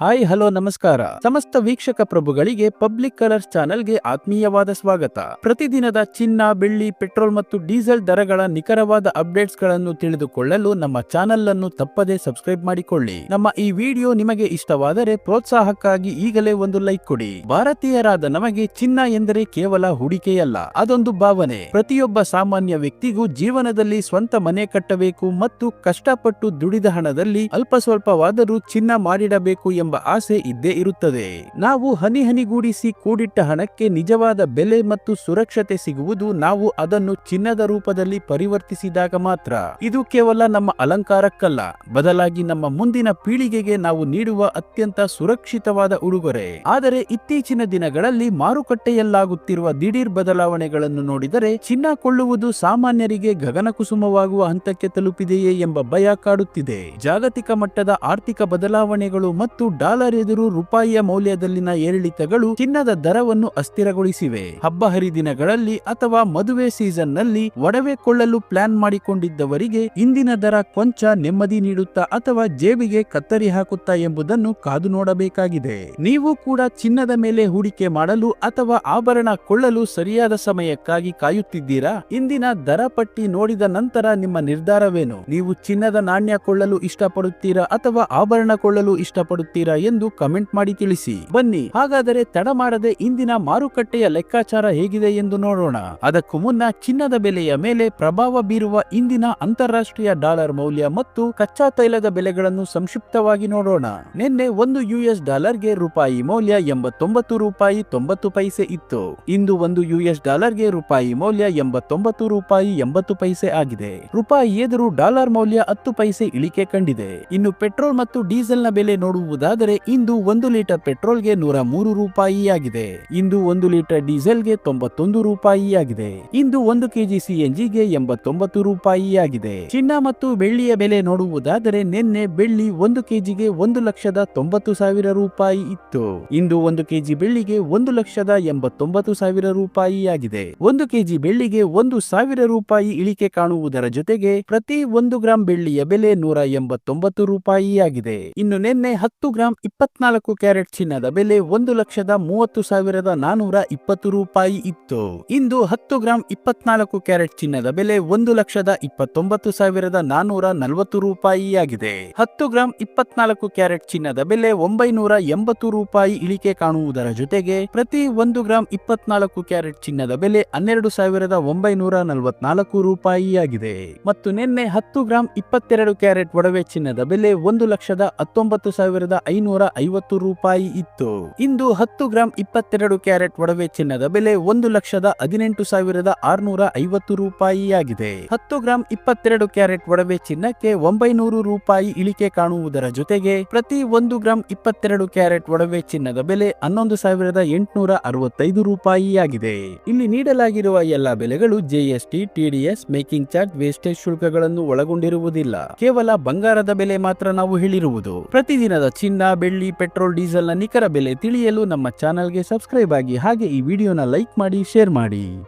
Hi hello ನಮಸ್ಕಾರ. ಸಮಸ್ತ ವೀಕ್ಷಕ ಪ್ರಭುಗಳಿಗೆ ಪಬ್ಲಿಕ್ ಕಲರ್ಸ್ ಚಾನೆಲ್ಗೆ ಆತ್ಮೀಯವಾದ ಸ್ವಾಗತ. ಪ್ರತಿದಿನದ ಚಿನ್ನ, ಬೆಳ್ಳಿ, ಪೆಟ್ರೋಲ್ ಮತ್ತು ಡೀಸೆಲ್ ದರಗಳ ನಿಖರವಾದ ಅಪ್ಡೇಟ್ಸ್ ಗಳನ್ನು ತಿಳಿದುಕೊಳ್ಳಲು ನಮ್ಮ ಚಾನೆಲ್ ಅನ್ನು ತಪ್ಪದೇ ಸಬ್ಸ್ಕ್ರೈಬ್ ಮಾಡಿಕೊಳ್ಳಿ. ನಮ್ಮ ಈ ವಿಡಿಯೋ ನಿಮಗೆ ಇಷ್ಟವಾದರೆ ಪ್ರೋತ್ಸಾಹಕ್ಕಾಗಿ ಈಗಲೇ ಒಂದು ಲೈಕ್ ಕೊಡಿ. ಭಾರತೀಯರಾದ ನಮಗೆ ಚಿನ್ನ ಎಂದರೆ ಕೇವಲ ಹೂಡಿಕೆಯಲ್ಲ, ಅದೊಂದು ಭಾವನೆ. ಪ್ರತಿಯೊಬ್ಬ ಸಾಮಾನ್ಯ ವ್ಯಕ್ತಿಗೂ ಜೀವನದಲ್ಲಿ ಸ್ವಂತ ಮನೆ ಕಟ್ಟಬೇಕು ಮತ್ತು ಕಷ್ಟಪಟ್ಟು ದುಡಿದ ಹಣದಲ್ಲಿ ಅಲ್ಪ ಸ್ವಲ್ಪವಾದರೂ ಚಿನ್ನ ಮಾಡಿಡಬೇಕು ಎಂಬ ಆಸೆ ಇದ್ದೇ ಇರುತ್ತದೆ. ನಾವು ಹನಿ ಹನಿಗೂಡಿಸಿ ಕೂಡಿಟ್ಟ ಹಣಕ್ಕೆ ನಿಜವಾದ ಬೆಲೆ ಮತ್ತು ಸುರಕ್ಷತೆ ಸಿಗುವುದು ನಾವು ಅದನ್ನು ಚಿನ್ನದ ರೂಪದಲ್ಲಿ ಪರಿವರ್ತಿಸಿದಾಗ ಮಾತ್ರ. ಇದು ಕೇವಲ ನಮ್ಮ ಅಲಂಕಾರಕ್ಕಲ್ಲ, ಬದಲಾಗಿ ನಮ್ಮ ಮುಂದಿನ ಪೀಳಿಗೆಗೆ ನಾವು ನೀಡುವ ಅತ್ಯಂತ ಸುರಕ್ಷಿತವಾದ ಉಡುಗೊರೆ. ಆದರೆ ಇತ್ತೀಚಿನ ದಿನಗಳಲ್ಲಿ ಮಾರುಕಟ್ಟೆಯಲ್ಲಾಗುತ್ತಿರುವ ದಿಢೀರ್ ಬದಲಾವಣೆಗಳನ್ನು ನೋಡಿದರೆ ಚಿನ್ನ ಕೊಳ್ಳುವುದು ಸಾಮಾನ್ಯರಿಗೆ ಗಗನಕುಸುಮವಾಗುವ ಹಂತಕ್ಕೆ ತಲುಪಿದೆಯೇ ಎಂಬ ಭಯ ಕಾಡುತ್ತಿದೆ. ಜಾಗತಿಕ ಮಟ್ಟದ ಆರ್ಥಿಕ ಬದಲಾವಣೆಗಳು ಮತ್ತು ಡಾಲರ್ ಎದುರು ರೂಪಾಯಿಯ ಮೌಲ್ಯದಲ್ಲಿನ ಏರಿಳಿತಗಳು ಚಿನ್ನದ ದರವನ್ನು ಅಸ್ಥಿರಗೊಳಿಸಿವೆ. ಹಬ್ಬ ಹರಿದಿನಗಳಲ್ಲಿ ಅಥವಾ ಮದುವೆ ಸೀಸನ್ ನಲ್ಲಿ ಒಡವೆ ಕೊಳ್ಳಲು ಪ್ಲಾನ್ ಮಾಡಿಕೊಂಡಿದ್ದವರಿಗೆ ಇಂದಿನ ದರ ಕೊಂಚ ನೆಮ್ಮದಿ ನೀಡುತ್ತಾ ಅಥವಾ ಜೇಬಿಗೆ ಕತ್ತರಿ ಹಾಕುತ್ತಾ ಎಂಬುದನ್ನು ಕಾದು ನೋಡಬೇಕಾಗಿದೆ. ನೀವು ಕೂಡ ಚಿನ್ನದ ಮೇಲೆ ಹೂಡಿಕೆ ಮಾಡಲು ಅಥವಾ ಆಭರಣ ಕೊಳ್ಳಲು ಸರಿಯಾದ ಸಮಯಕ್ಕಾಗಿ ಕಾಯುತ್ತಿದ್ದೀರಾ? ಇಂದಿನ ದರ ಪಟ್ಟಿ ನೋಡಿದ ನಂತರ ನಿಮ್ಮ ನಿರ್ಧಾರವೇನು? ನೀವು ಚಿನ್ನದ ನಾಣ್ಯ ಕೊಳ್ಳಲು ಇಷ್ಟಪಡುತ್ತೀರಾ ಅಥವಾ ಆಭರಣ ಕೊಳ್ಳಲು ಇಷ್ಟಪಡುತ್ತೀರಾ ಎಂದು ಕಮೆಂಟ್ ಮಾಡಿ ತಿಳಿಸಿ. ಬನ್ನಿ ಹಾಗಾದರೆ ತಡ ಮಾಡದೆ ಇಂದಿನ ಮಾರುಕಟ್ಟೆಯ ಲೆಕ್ಕಾಚಾರ ಹೇಗಿದೆ ಎಂದು ನೋಡೋಣ. ಅದಕ್ಕೂ ಮುನ್ನ ಚಿನ್ನದ ಬೆಲೆಯ ಮೇಲೆ ಪ್ರಭಾವ ಬೀರುವ ಇಂದಿನ ಅಂತಾರಾಷ್ಟ್ರೀಯ ಡಾಲರ್ ಮೌಲ್ಯ ಮತ್ತು ಕಚ್ಚಾ ತೈಲದ ಬೆಲೆಗಳನ್ನು ಸಂಕ್ಷಿಪ್ತವಾಗಿ ನೋಡೋಣ. ನಿನ್ನೆ ಒಂದು ಯುಎಸ್ ಡಾಲರ್ಗೆ ರೂಪಾಯಿ ಮೌಲ್ಯ 89 ರೂಪಾಯಿ 90 ಪೈಸೆ ಇತ್ತು. ಇಂದು ಒಂದು ಯುಎಸ್ ಡಾಲರ್ಗೆ ರೂಪಾಯಿ ಮೌಲ್ಯ 89 ರೂಪಾಯಿ 80 ಪೈಸೆ ಆಗಿದೆ. ರೂಪಾಯಿ ಎದುರು ಡಾಲರ್ ಮೌಲ್ಯ 10 ಪೈಸೆ ಇಳಿಕೆ ಕಂಡಿದೆ. ಇನ್ನು ಪೆಟ್ರೋಲ್ ಮತ್ತು ಡೀಸೆಲ್ ನ ಬೆಲೆ ನೋಡುವುದಾದರೆ ಇಂದು 1 ಲೀಟರ್ ಪೆಟ್ರೋಲ್ಗೆ 103 ರೂಪಾಯಿ ಆಗಿದೆ. ಇಂದು 1 ಲೀಟರ್ ಡೀಸೆಲ್ಗೆ 91 ರೂಪಾಯಿ ಆಗಿದೆ. ಇಂದು 1 ಕೆಜಿ ಸಿಎನ್ಜಿಗೆ 89 ರೂಪಾಯಿ ಆಗಿದೆ. ಚಿನ್ನ ಮತ್ತು ಬೆಳ್ಳಿಯ ಬೆಲೆ ನೋಡುವುದಾದರೆ ನಿನ್ನೆ ಬೆಳ್ಳಿ 1 ಕೆಜಿಗೆ 1,90,000 ರೂಪಾಯಿ ಇತ್ತು. ಇಂದು 1 ಕೆಜಿ ಬೆಳ್ಳಿಗೆ 1,89,000 ರೂಪಾಯಿ ಆಗಿದೆ. 1 ಕೆಜಿ ಬೆಳ್ಳಿಗೆ 1,000 ರೂಪಾಯಿ ಇಳಿಕೆ ಕಾಣುವುದರ ಜೊತೆಗೆ ಪ್ರತಿ 1 ಗ್ರಾಂ ಬೆಳ್ಳಿಯ ಬೆಲೆ 189 ರೂಪಾಯಿ ಆಗಿದೆ. ಇನ್ನು ನಿನ್ನೆ 10 ಗ್ರಾಂ 24 ಕ್ಯಾರೆಟ್ ಚಿನ್ನದ ಬೆಲೆ 1,30,420 ರೂಪಾಯಿ ಇತ್ತು. ಇಂದು 10 ಗ್ರಾಂ 24 ಕ್ಯಾರೆಟ್ ಚಿನ್ನದ ಬೆಲೆ 1,29,440 ರೂಪಾಯಿ ಆಗಿದೆ. 10 ಗ್ರಾಂ 24 ಕ್ಯಾರೆಟ್ ಚಿನ್ನದ ಬೆಲೆ 980 ರೂಪಾಯಿ ಇಳಿಕೆ ಕಾಣುವುದರ ಜೊತೆಗೆ ಪ್ರತಿ 1 ಗ್ರಾಂ 24 ಕ್ಯಾರೆಟ್ ಚಿನ್ನದ ಬೆಲೆ 12,944 ರೂಪಾಯಿ ಆಗಿದೆ. ಮತ್ತು ನಿನ್ನೆ 10 ಗ್ರಾಂ 22 ಕ್ಯಾರೆಟ್ ಒಡವೆ ಚಿನ್ನದ ಬೆಲೆ 1,19,550 ರೂಪಾಯಿ ಇತ್ತು. ಇಂದು 10 ಗ್ರಾಂ 22 ಕ್ಯಾರೆಟ್ ಒಡವೆ ಚಿನ್ನದ ಬೆಲೆ 1,18,650 ರೂಪಾಯಿ ಆಗಿದೆ. 10 ಗ್ರಾಂ 22 ಕ್ಯಾರೆಟ್ ಒಡವೆ ಚಿನ್ನಕ್ಕೆ 900 ರೂಪಾಯಿ ಇಳಿಕೆ ಕಾಣುವುದರ ಜೊತೆಗೆ ಪ್ರತಿ 1 ಗ್ರಾಂ 22 ಕ್ಯಾರೆಟ್ ಒಡವೆ ಚಿನ್ನದ ಬೆಲೆ 11,865 ರೂಪಾಯಿ ಆಗಿದೆ. ಇಲ್ಲಿ ನೀಡಲಾಗಿರುವ ಎಲ್ಲಾ ಬೆಲೆಗಳು GST, TDS, making charge, wastage ಶುಲ್ಕಗಳನ್ನು ಒಳಗೊಂಡಿರುವುದಿಲ್ಲ. ಕೇವಲ ಬಂಗಾರದ ಬೆಲೆ ಮಾತ್ರ ನಾವು ಹೇಳಿರುವುದು. ಪ್ರತಿದಿನದ ಚಿನ್ನ, ಬೆಳ್ಳಿ, ಪೆಟ್ರೋಲ್, ಡೀಸೆಲ್ ನ ನಿಖರ ಬೆಲೆ ತಿಳಿಯಲು ನಮ್ಮ ಚಾನೆಲ್ಗೆ ಸಬ್ಸ್ಕ್ರೈಬ್ ಆಗಿ, ಹಾಗೆ ಈ ವಿಡಿಯೋನ ಲೈಕ್ ಮಾಡಿ, ಶೇರ್ ಮಾಡಿ.